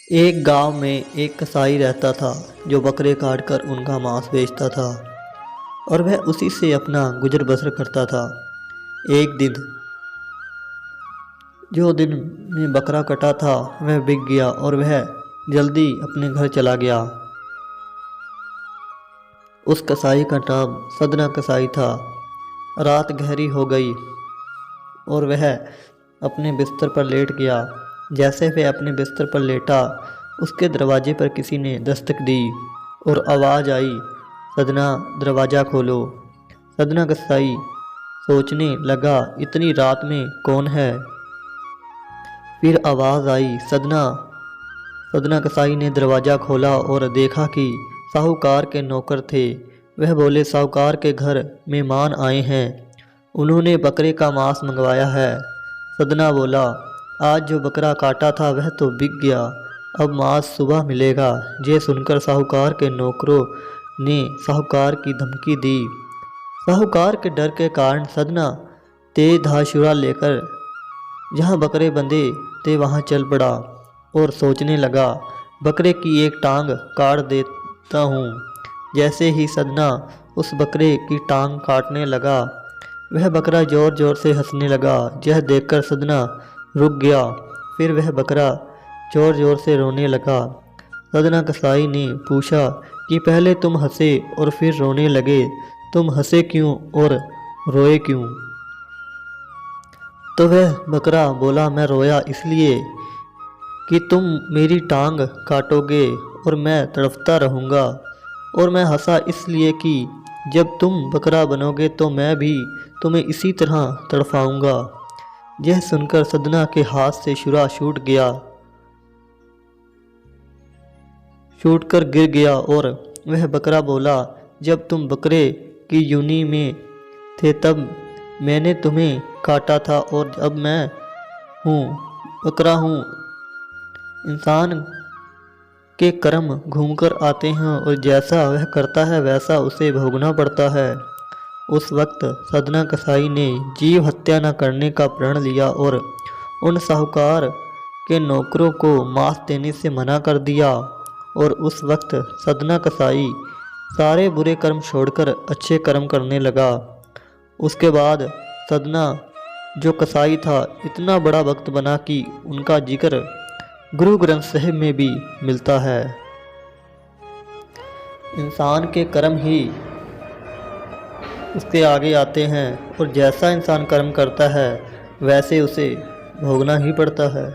एक गांव में एक कसाई रहता था जो बकरे काट कर उनका मांस बेचता था और वह उसी से अपना गुजर बसर करता था। एक दिन जो दिन में बकरा कटा था वह बिक गया और वह जल्दी अपने घर चला गया। उस कसाई का नाम सदना कसाई था। रात गहरी हो गई और वह अपने बिस्तर पर लेट गया। जैसे वह अपने बिस्तर पर लेटा, उसके दरवाजे पर किसी ने दस्तक दी और आवाज़ आई, सदना दरवाज़ा खोलो। सदना कसाई सोचने लगा, इतनी रात में कौन है। फिर आवाज़ आई, सदना। सदना कसाई ने दरवाज़ा खोला और देखा कि साहूकार के नौकर थे। वह बोले, साहूकार के घर मेहमान आए हैं, उन्होंने बकरे का मांस मंगवाया है। सदना बोला, आज जो बकरा काटा था वह तो बिक गया, अब मांस सुबह मिलेगा। ये सुनकर साहूकार के नौकरों ने साहूकार की धमकी दी। साहूकार के डर के कारण सदना तेज धारशूला लेकर जहाँ बकरे बंधे थे वहाँ चल पड़ा और सोचने लगा, बकरे की एक टांग काट देता हूँ। जैसे ही सदना उस बकरे की टांग काटने लगा, वह बकरा ज़ोर ज़ोर से हंसने लगा। यह देखकर सदना रुक गया। फिर वह बकरा ज़ोर ज़ोर से रोने लगा। सदना कसाई ने पूछा कि पहले तुम हंसे और फिर रोने लगे, तुम हंसे क्यों और रोए क्यों? तो वह बकरा बोला, मैं रोया इसलिए कि तुम मेरी टांग काटोगे और मैं तड़पता रहूँगा, और मैं हंसा इसलिए कि जब तुम बकरा बनोगे तो मैं भी तुम्हें इसी तरह तड़पाऊँगा। यह सुनकर सदना के हाथ से छुरा छूट कर गिर गया और वह बकरा बोला, जब तुम बकरे की यूनी में थे तब मैंने तुम्हें काटा था और अब मैं हूँ बकरा हूँ। इंसान के कर्म घूमकर आते हैं और जैसा वह करता है वैसा उसे भोगना पड़ता है। उस वक्त सदना कसाई ने जीव हत्या न करने का प्रण लिया और उन साहूकार के नौकरों को मांस देने से मना कर दिया। और उस वक्त सदना कसाई सारे बुरे कर्म छोड़कर अच्छे कर्म करने लगा। उसके बाद सदना जो कसाई था इतना बड़ा भक्त बना कि उनका जिक्र गुरु ग्रंथ साहिब में भी मिलता है। इंसान के कर्म ही उसके आगे आते हैं और जैसा इंसान कर्म करता है वैसे उसे भोगना ही पड़ता है।